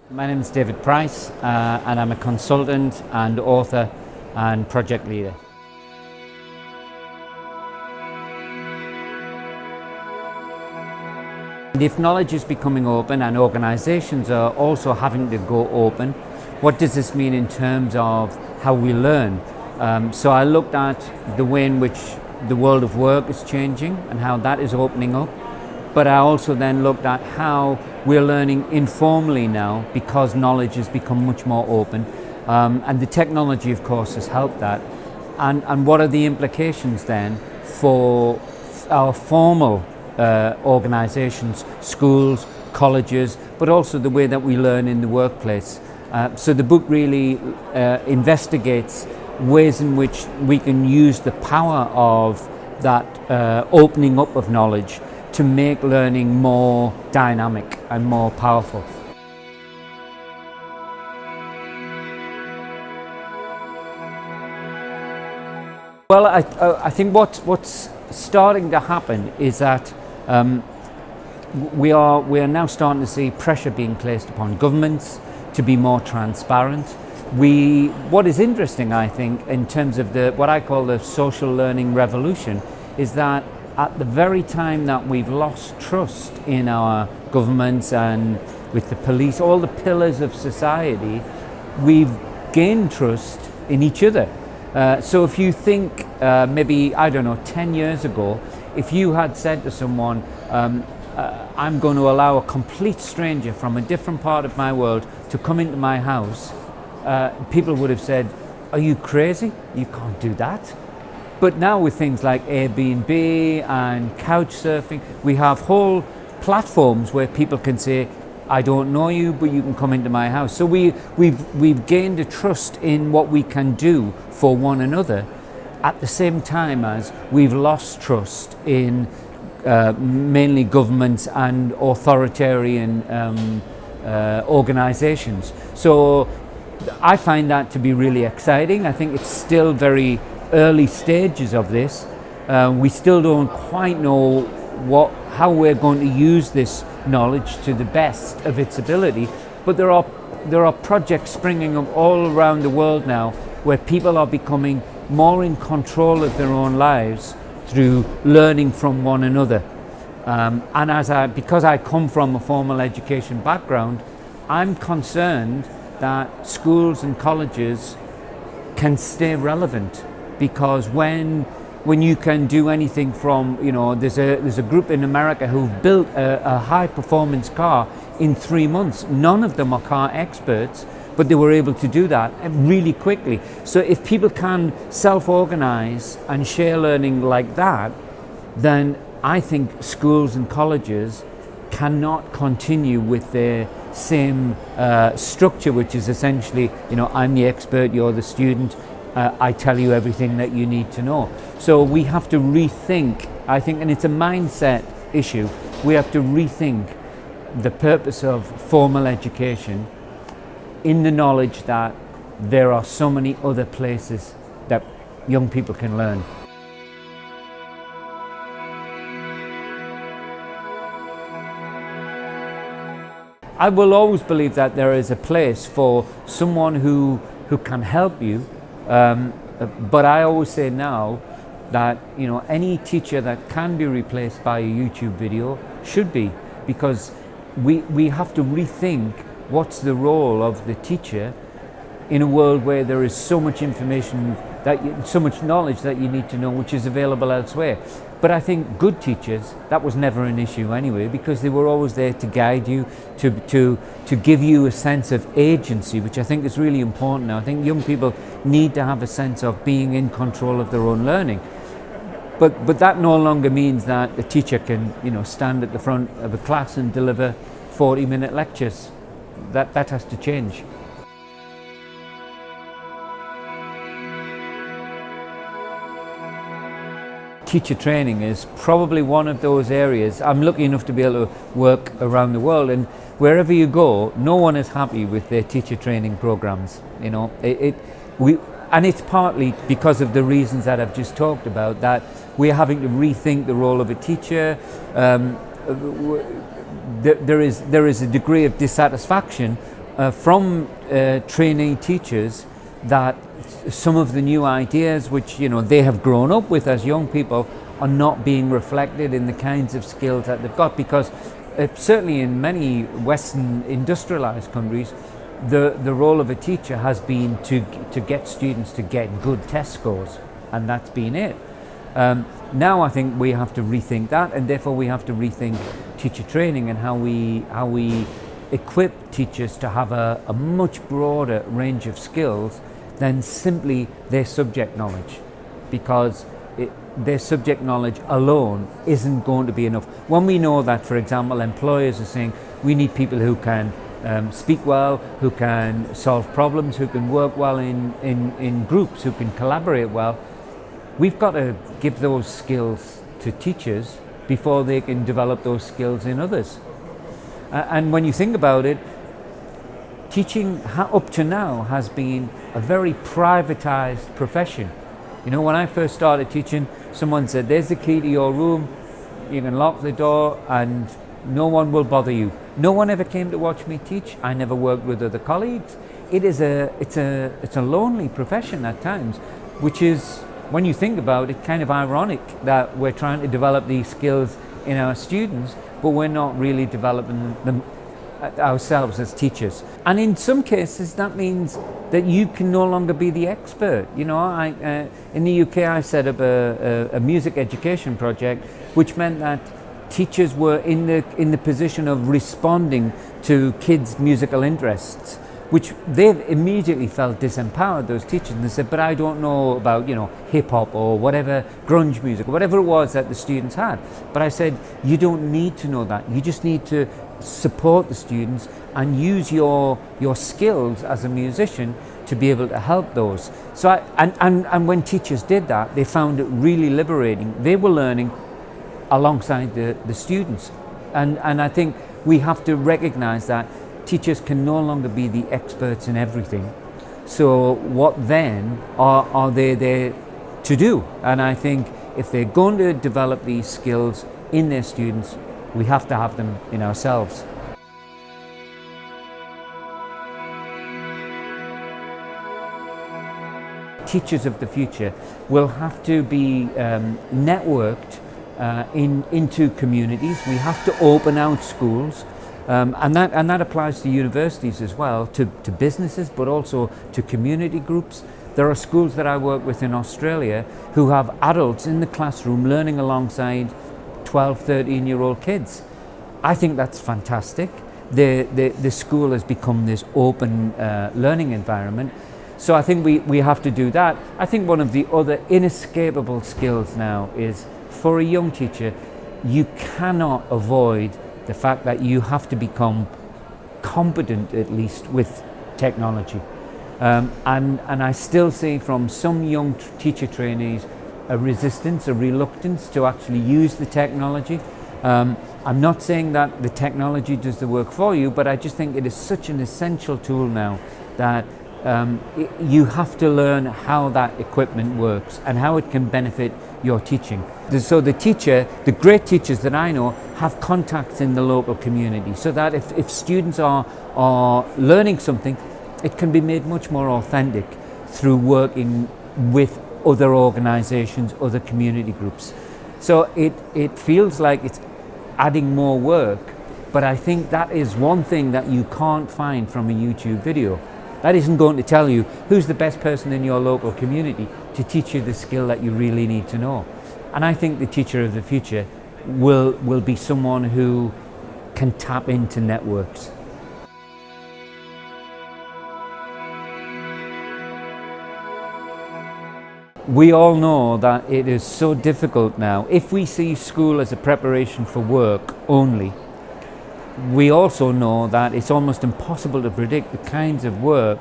My name is David Price and I'm a consultant and author and project leader. And if knowledge is becoming open and organisations are also having to go open, what does this mean in terms of how we learn? So I looked at the way in which the world of work is changing and how that is opening up. But I also then looked at how we're learning informally now because knowledge has become much more open. And the technology, of course, has helped that. And what are the implications then for our formal organisations, schools, colleges, but also the way that we learn in the workplace. So the book really investigates ways in which we can use the power of that opening up of knowledge to make learning more dynamic and more powerful. Well, I think what's starting to happen is that we are now starting to see pressure being placed upon governments to be more transparent. What is interesting, I think, in terms of what I call the social learning revolution, is that at the very time that we've lost trust in our governments and with the police, all the pillars of society, we've gained trust in each other. So if you think maybe, I don't know, 10 years ago, if you had said to someone, I'm going to allow a complete stranger from a different part of my world to come into my house, people would have said, are you crazy? You can't do that. But now with things like Airbnb and couch surfing, we have whole platforms where people can say, I don't know you, but you can come into my house. So we've gained a trust in what we can do for one another at the same time as we've lost trust in mainly governments and authoritarian organizations. So I find that to be really exciting. I think it's still very early stages of this. We still don't quite know how we're going to use this knowledge to the best of its ability, but there are projects springing up all around the world now where people are becoming more in control of their own lives through learning from one another. And because I come from a formal education background, I'm concerned that schools and colleges can stay relevant, because when you can do anything from, there's a group in America who've built a high performance car in 3 months. None of them are car experts, but they were able to do that really quickly. So if people can self-organize and share learning like that, then I think schools and colleges cannot continue with their same structure, which is essentially, I'm the expert, you're the student, I tell you everything that you need to know. So we have to rethink, I think, and it's a mindset issue, we have to rethink the purpose of formal education in the knowledge that there are so many other places that young people can learn. I will always believe that there is a place for someone who can help you, but I always say now that any teacher that can be replaced by a YouTube video should be, because we have to rethink what's the role of the teacher in a world where there is so much information, so much knowledge that you need to know, which is available elsewhere. But I think good teachers, that was never an issue anyway, because they were always there to guide you, to give you a sense of agency, which I think is really important now. I think young people need to have a sense of being in control of their own learning. But that no longer means that the teacher can, stand at the front of a class and deliver 40-minute lectures. That has to change. Teacher training is probably one of those areas. I'm lucky enough to be able to work around the world, and wherever you go, no one is happy with their teacher training programs. And it's partly because of the reasons that I've just talked about, that we're having to rethink the role of a teacher. There is a degree of dissatisfaction from trainee teachers that some of the new ideas which they have grown up with as young people are not being reflected in the kinds of skills that they've got, because certainly in many Western industrialized countries the role of a teacher has been to get students to get good test scores, and that's been it. Now I think we have to rethink that, and therefore we have to rethink teacher training and how we equip teachers to have a much broader range of skills than simply their subject knowledge, because their subject knowledge alone isn't going to be enough. When we know that, for example, employers are saying we need people who can speak well, who can solve problems, who can work well in groups, who can collaborate well, we've got to give those skills to teachers before they can develop those skills in others. And when you think about it, teaching up to now has been a very privatized profession. When I first started teaching, someone said, there's the key to your room, you can lock the door and no one will bother you. No one ever came to watch me teach. I never worked with other colleagues. It's a lonely profession at times, which is, when you think about it, kind of ironic that we're trying to develop these skills in our students, but we're not really developing them ourselves as teachers. And in some cases that means that you can no longer be the expert. In the UK I set up a music education project, which meant that teachers were in the position of responding to kids' musical interests, which they immediately felt disempowered, those teachers, and they said, but I don't know about hip hop or whatever, grunge music, or whatever it was that the students had. But I said, you don't need to know that. You just need to support the students and use your skills as a musician to be able to help those. So and when teachers did that, they found it really liberating. They were learning alongside the students, and I think we have to recognize that teachers can no longer be the experts in everything. So what then are they there to do? And I think if they're going to develop these skills in their students, we have to have them in ourselves. Teachers of the future will have to be networked into communities. We have to open out schools, and that applies to universities as well, to businesses, but also to community groups. There are schools that I work with in Australia who have adults in the classroom learning alongside 12, 13-year-old kids. I think that's fantastic. The school has become this open learning environment. So I think we have to do that. I think one of the other inescapable skills now is, for a young teacher, you cannot avoid the fact that you have to become competent, at least, with technology. And I still see from some young teacher trainees a resistance, a reluctance to actually use the technology. I'm not saying that the technology does the work for you, but I just think it is such an essential tool now that you have to learn how that equipment works and how it can benefit your teaching. So the great teachers that I know have contacts in the local community, so that if students are learning something, it can be made much more authentic through working with other organizations, other community groups. So it feels like it's adding more work, but I think that is one thing that you can't find from a YouTube video. That isn't going to tell you who's the best person in your local community to teach you the skill that you really need to know. And I think the teacher of the future will be someone who can tap into networks. We all know that it is so difficult now. If we see school as a preparation for work only, we also know that it's almost impossible to predict the kinds of work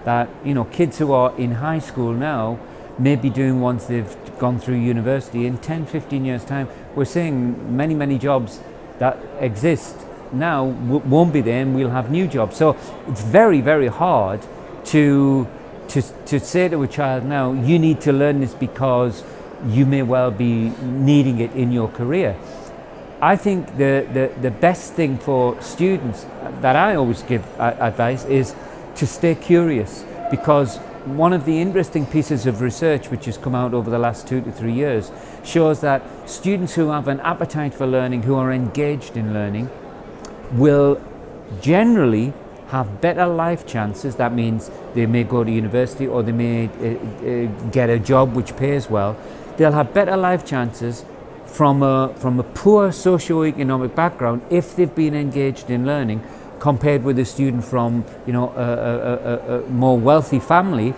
that kids who are in high school now may be doing once they've gone through university. In 10-15 years time, we're seeing many jobs that exist now won't be there, and we'll have new jobs. So it's very hard to say to a child now, you need to learn this because you may well be needing it in your career. I think the best thing for students that I always give advice is to stay curious, because one of the interesting pieces of research which has come out over the last 2 to 3 years shows that students who have an appetite for learning, who are engaged in learning, will generally have better life chances. That means they may go to university, or they may get a job which pays well. They'll have better life chances from a poor socioeconomic background if they've been engaged in learning, compared with a student from a more wealthy family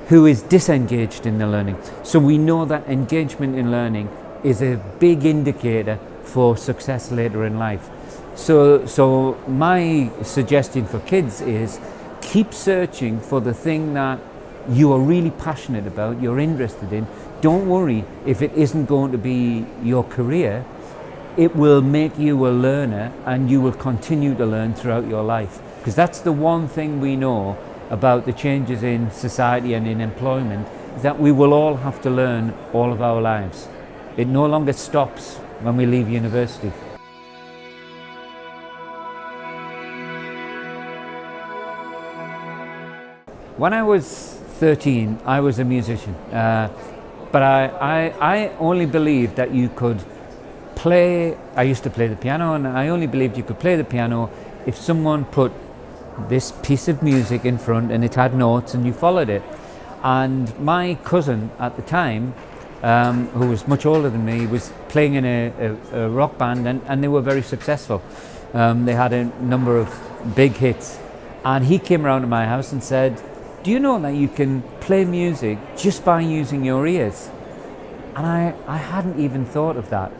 who is disengaged in the learning. So we know that engagement in learning is a big indicator for success later in life. So my suggestion for kids is keep searching for the thing that you are really passionate about, you're interested in. Don't worry if it isn't going to be your career. It will make you a learner, and you will continue to learn throughout your life, because that's the one thing we know about the changes in society and in employment, is that we will all have to learn all of our lives. It no longer stops when we leave university. When I was 13, I was a musician, but I only believed that you could play. I used to play the piano, and I only believed you could play the piano if someone put this piece of music in front and it had notes and you followed it. And my cousin at the time, who was much older than me, was playing in a rock band, and they were very successful. They had a number of big hits, and he came around to my house and said, "Do you know that you can play music just by using your ears?" And I hadn't even thought of that.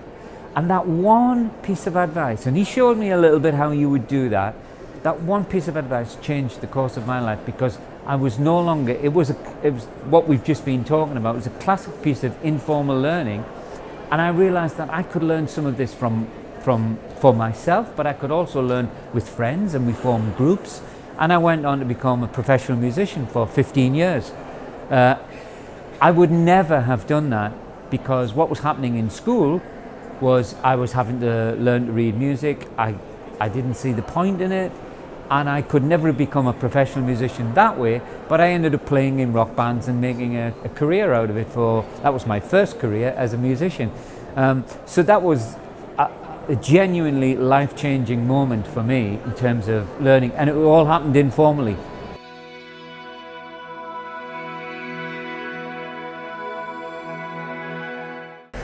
And that one piece of advice, and he showed me a little bit how you would do that, that one piece of advice changed the course of my life, because I was no longer, it was what we've just been talking about. It was a classic piece of informal learning, and I realized that I could learn some of this for myself, but I could also learn with friends, and we formed groups. And I went on to become a professional musician for 15 years. I would never have done that, because what was happening in school was I was having to learn to read music. I didn't see the point in it, and I could never become a professional musician that way, but I ended up playing in rock bands and making a career out of it. That was my first career as a musician. So that was a genuinely life-changing moment for me in terms of learning, and it all happened informally.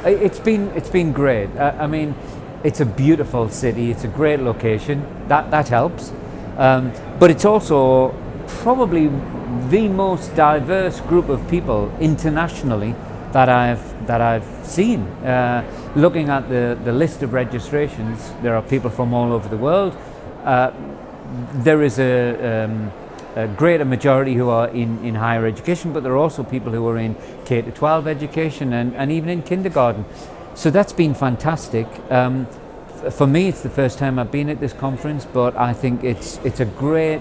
It's been great. I mean, it's a beautiful city. It's a great location. That helps. But it's also probably the most diverse group of people internationally that I've seen. Looking at the list of registrations, there are people from all over the world. There is a greater majority who are in higher education, but there are also people who are in K to 12 education and even in kindergarten. So that's been fantastic. For me, it's the first time I've been at this conference, but I think it's a great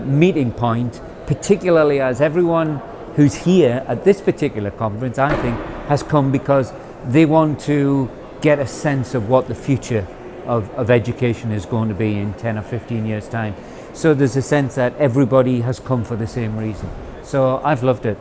meeting point, particularly as everyone who's here at this particular conference, I think, has come because they want to get a sense of what the future of education is going to be in 10 or 15 years' time. So there's a sense that everybody has come for the same reason. So I've loved it.